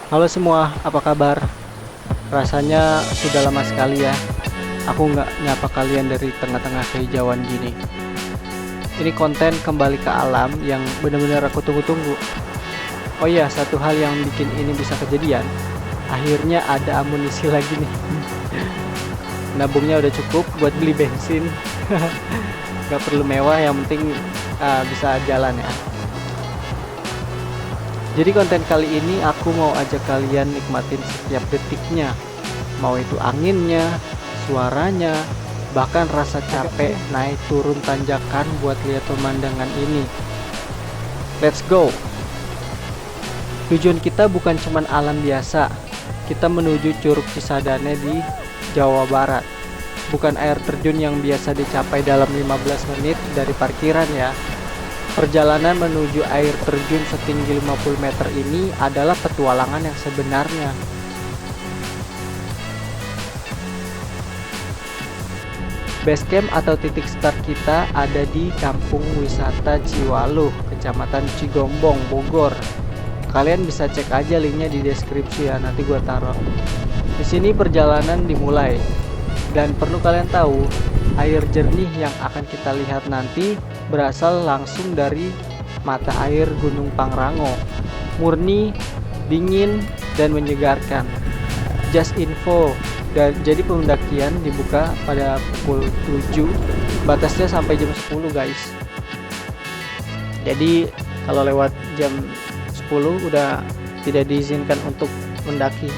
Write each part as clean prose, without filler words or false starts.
Halo semua, apa kabar? Rasanya sudah lama sekali ya, aku nggak nyapa kalian dari tengah-tengah kehijauan gini. Ini konten kembali ke alam yang benar-benar aku tunggu-tunggu. Oh iya, satu hal yang bikin ini bisa kejadian, akhirnya ada amunisi lagi nih. Nabungnya udah cukup buat beli bensin. Nggak perlu mewah, yang penting bisa jalan ya. Jadi konten kali ini aku mau ajak kalian nikmatin setiap detiknya. Mau itu anginnya, suaranya, bahkan rasa capek naik turun tanjakan buat lihat pemandangan ini. Let's go! Tujuan kita bukan cuman alam biasa. Kita menuju Curug Cisadane di Jawa Barat. Bukan air terjun yang biasa dicapai dalam 15 menit dari parkiran ya. Perjalanan menuju air terjun setinggi 50 meter ini adalah petualangan yang sebenarnya. Basecamp atau titik start kita ada di Kampung Wisata Ciwaluh, Kecamatan Cigombong, Bogor. Kalian bisa cek aja linknya di deskripsi ya, nanti gua taruh. Di sini perjalanan dimulai. Dan perlu kalian tahu, air jernih yang akan kita lihat nanti berasal langsung dari mata air Gunung Pangrango. Murni, dingin, dan menyegarkan. Just info, dan jadi pendakian dibuka pada pukul 7, batasnya sampai jam 10 guys. Jadi kalau lewat jam 10 udah tidak diizinkan untuk mendaki.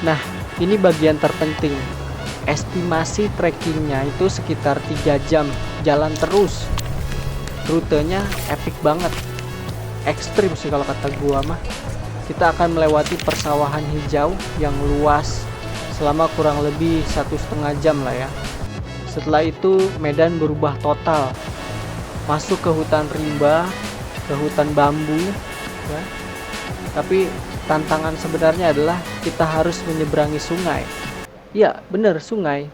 Nah, ini bagian terpenting. Estimasi trekkingnya itu sekitar 3 jam jalan terus. Rutenya epic banget, ekstrim sih kalau kata gua mah. Kita akan melewati persawahan hijau yang luas selama kurang lebih 1,5 jam lah ya. Setelah itu medan berubah total, masuk ke hutan rimba, ke hutan bambu ya. Tapi tantangan sebenarnya adalah kita harus menyeberangi sungai. Ya, bener, sungai.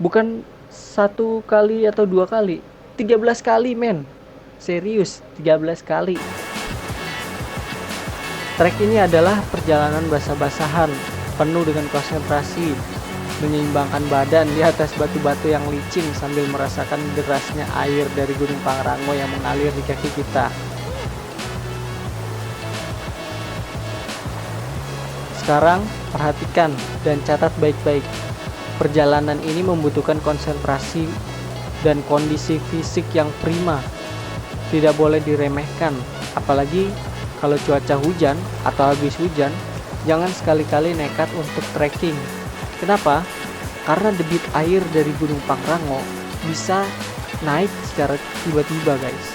Bukan 1 kali atau 2 kali, 13 kali men. Serius, 13 kali. Trek ini adalah perjalanan basah-basahan, penuh dengan konsentrasi, menyeimbangkan badan di atas batu-batu yang licin sambil merasakan derasnya air dari Gunung Pangrango yang mengalir di kaki kita. Sekarang perhatikan dan catat baik-baik. Perjalanan ini membutuhkan konsentrasi dan kondisi fisik yang prima. Tidak boleh diremehkan, apalagi kalau cuaca hujan atau habis hujan. Jangan sekali-kali nekat untuk trekking. Kenapa? Karena debit air dari Gunung Pangrango bisa naik secara tiba-tiba guys.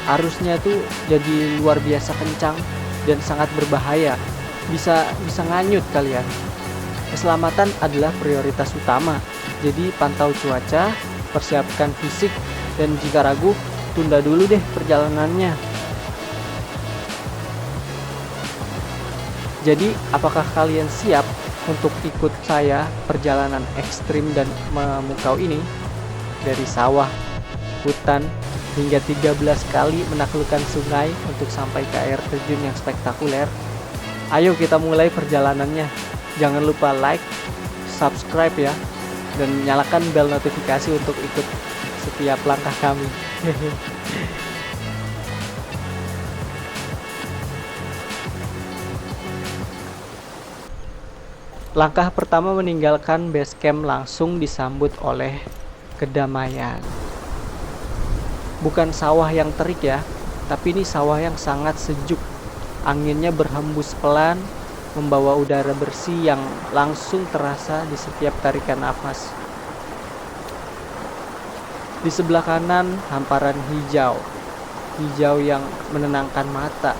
Arusnya tuh jadi luar biasa kencang dan sangat berbahaya. Bisa nganyut kalian. Keselamatan adalah prioritas utama. Jadi pantau cuaca, persiapkan fisik, dan jika ragu, tunda dulu deh perjalanannya. Jadi, apakah kalian siap untuk ikut saya perjalanan ekstrim dan memukau ini? Dari sawah, hutan, hingga 13 kali menaklukkan sungai untuk sampai ke air terjun yang spektakuler. Ayo kita mulai perjalanannya. Jangan lupa like, subscribe ya, dan nyalakan bel notifikasi untuk ikut setiap langkah kami. Langkah pertama meninggalkan base camp langsung disambut oleh kedamaian. Bukan sawah yang terik ya, tapi ini sawah yang sangat sejuk. Anginnya berhembus pelan, membawa udara bersih yang langsung terasa di setiap tarikan nafas. Di sebelah kanan, hamparan hijau yang menenangkan mata.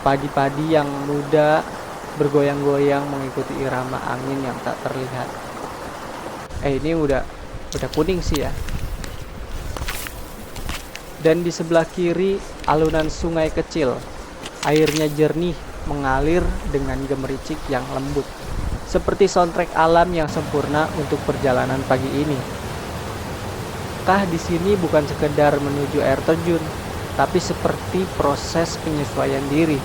Padi-padi yang muda bergoyang-goyang mengikuti irama angin yang tak terlihat. Ini udah kuning sih ya. Dan di sebelah kiri, alunan sungai kecil. Airnya jernih, mengalir dengan gemericik yang lembut. Seperti soundtrack alam yang sempurna untuk perjalanan pagi ini. Di sini bukan sekedar menuju air terjun, tapi seperti proses penyesuaian diri,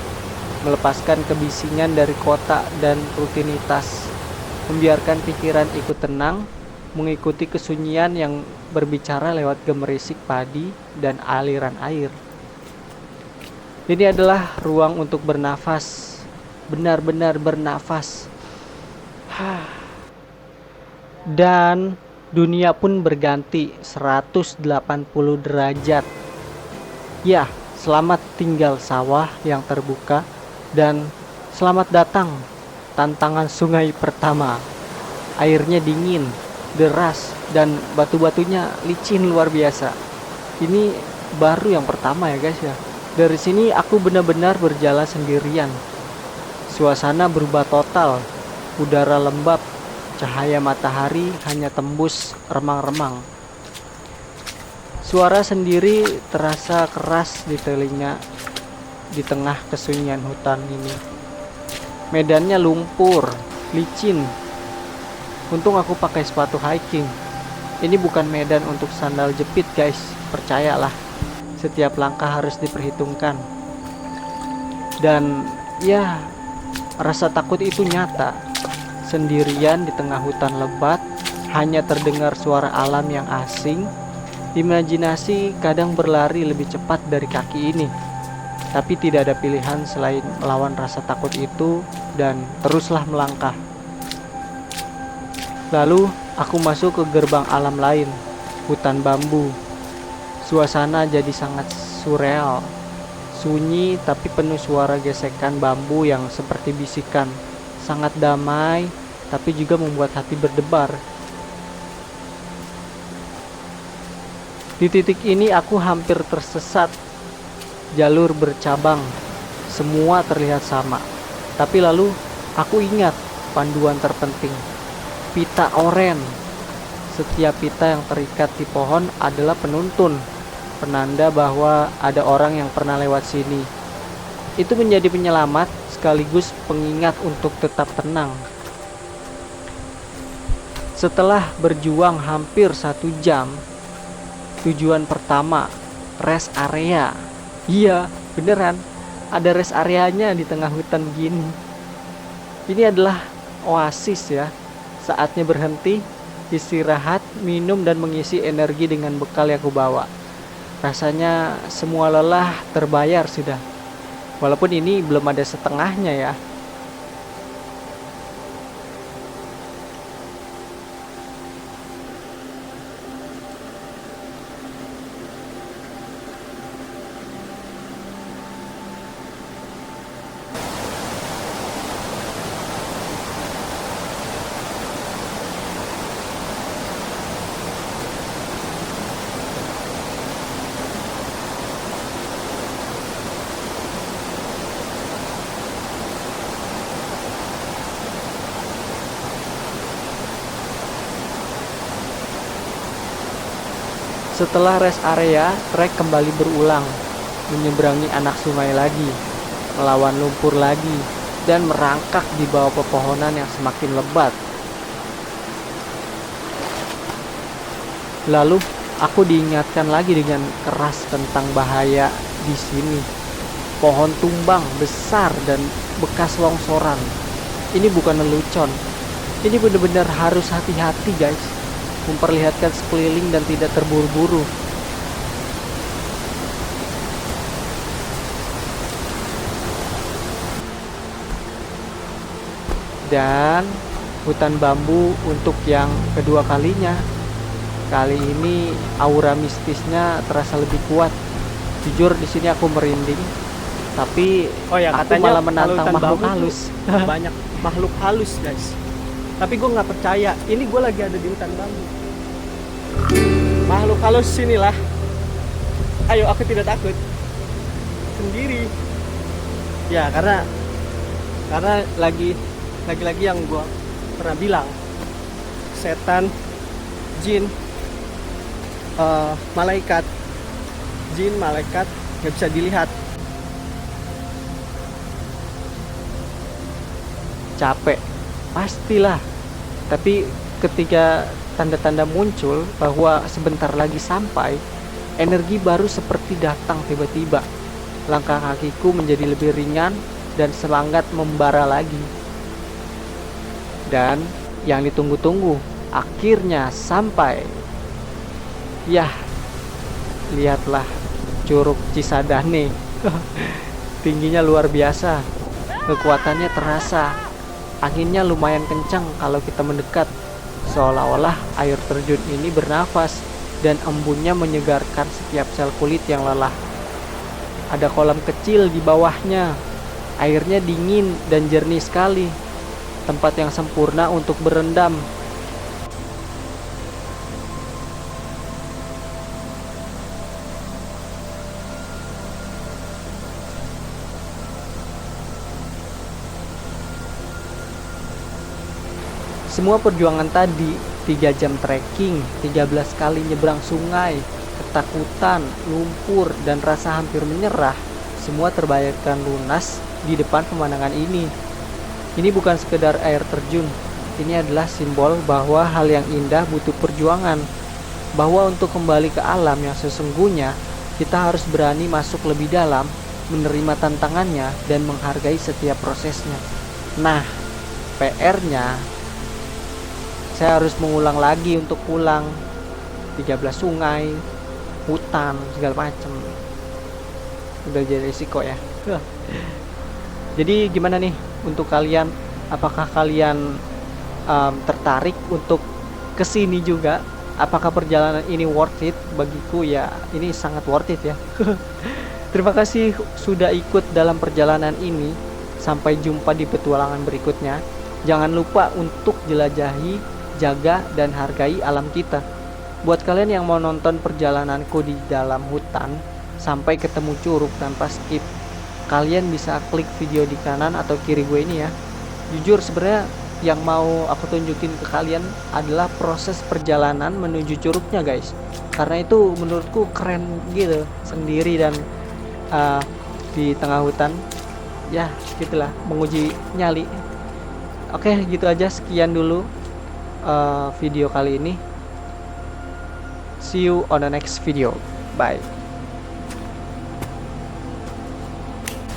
melepaskan kebisingan dari kota dan rutinitas, membiarkan pikiran ikut tenang, mengikuti kesunyian yang berbicara lewat gemerisik padi dan aliran air. Ini adalah ruang untuk bernafas, benar-benar bernafas. Dan dunia pun berganti 180 derajat. Ya, selamat tinggal sawah yang terbuka, dan selamat datang tantangan sungai pertama. Airnya dingin, deras, dan batu-batunya licin luar biasa. Ini baru yang pertama ya guys ya. Dari sini aku benar-benar berjalan sendirian. Suasana berubah total, udara lembab, cahaya matahari hanya tembus remang-remang. Suara sendiri terasa keras di telinga di tengah kesunyian hutan ini. Medannya lumpur, licin. Untung aku pakai sepatu hiking. Ini bukan medan untuk sandal jepit guys, percayalah. Setiap langkah harus diperhitungkan. Dan ya, rasa takut itu nyata. Sendirian di tengah hutan lebat, hanya terdengar suara alam yang asing. Imajinasi kadang berlari lebih cepat dari kaki ini, tapi tidak ada pilihan selain melawan rasa takut itu dan teruslah melangkah. Lalu aku masuk ke gerbang alam lain, hutan bambu. Suasana jadi sangat surreal, sunyi tapi penuh suara gesekan bambu yang seperti bisikan. Sangat damai, tapi juga membuat hati berdebar. Di titik ini aku hampir tersesat. Jalur bercabang, semua terlihat sama. Tapi lalu aku ingat panduan terpenting, pita oren. Setiap pita yang terikat di pohon adalah penuntun, penanda bahwa ada orang yang pernah lewat sini. Itu menjadi penyelamat sekaligus pengingat untuk tetap tenang. Setelah berjuang hampir 1 jam, tujuan pertama, rest area. Iya, beneran. Ada rest areanya di tengah hutan begini. Ini adalah oasis ya. Saatnya berhenti, istirahat, minum dan mengisi energi dengan bekal yang aku bawa. Rasanya semua lelah terbayar sudah. Walaupun ini belum ada setengahnya ya. Setelah rest area, trek kembali berulang, menyeberangi anak sungai lagi, melawan lumpur lagi, dan merangkak di bawah pepohonan yang semakin lebat. Lalu, aku diingatkan lagi dengan keras tentang bahaya di sini. Pohon tumbang besar dan bekas longsoran. Ini bukan lelucon. Ini benar-benar harus hati-hati guys. Memperlihatkan sekeliling dan tidak terburu-buru. Dan hutan bambu untuk yang kedua kalinya. Kali ini aura mistisnya terasa lebih kuat. Jujur di sini aku merinding. Tapi aku malah menantang makhluk halus. Banyak makhluk halus guys. Tapi gue nggak percaya. Ini gue lagi ada di hutan bambu. Makhluk halus sinilah. Ayo, aku tidak takut. Sendiri. Ya karena lagi yang gue pernah bilang, setan, jin, malaikat, nggak bisa dilihat. Capek, pastilah. Tapi ketika tanda-tanda muncul bahwa sebentar lagi sampai, Energi baru seperti datang tiba-tiba. Langkah kakiku menjadi lebih ringan dan semangat membara lagi. Dan yang ditunggu-tunggu akhirnya sampai. Yah, lihatlah Curug Cisadane. Tingginya luar biasa. Kekuatannya terasa. Anginnya lumayan kencang kalau kita mendekat. Seolah-olah air terjun ini bernafas dan embunnya menyegarkan setiap sel kulit yang lelah. Ada kolam kecil di bawahnya. Airnya dingin dan jernih sekali. Tempat yang sempurna untuk berendam. Semua perjuangan tadi, 3 jam trekking, 13 kali nyebrang sungai, ketakutan, lumpur, dan rasa hampir menyerah, semua terbayarkan lunas di depan pemandangan ini. Ini bukan sekedar air terjun, ini adalah simbol bahwa hal yang indah butuh perjuangan, bahwa untuk kembali ke alam yang sesungguhnya, kita harus berani masuk lebih dalam, menerima tantangannya, dan menghargai setiap prosesnya. Nah, PR-nya, saya harus mengulang lagi untuk pulang. 13 sungai, hutan, segala macam. Udah jadi risiko ya. Jadi gimana nih untuk kalian? Apakah kalian tertarik untuk kesini juga? Apakah perjalanan ini worth it? Bagiku ya ini sangat worth it ya. Terima kasih sudah ikut dalam perjalanan ini. Sampai jumpa di petualangan berikutnya. Jangan lupa untuk jelajahi, jaga, dan hargai alam kita. Buat kalian yang mau nonton perjalananku di dalam hutan sampai ketemu curug tanpa skip, kalian bisa klik video di kanan atau kiri gue ini ya. Jujur sebenarnya yang mau aku tunjukin ke kalian adalah proses perjalanan menuju curugnya guys, karena itu menurutku keren gitu, sendiri dan di tengah hutan ya, gitulah, menguji nyali. Oke, gitu aja, sekian dulu video kali ini. See you on the next video. Bye.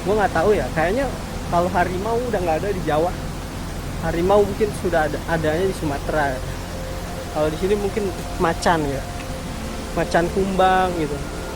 Gue nggak tahu ya, kayaknya kalau harimau udah nggak ada di Jawa. Harimau mungkin sudah adanya di Sumatera. Kalau di sini mungkin macan ya, macan kumbang gitu.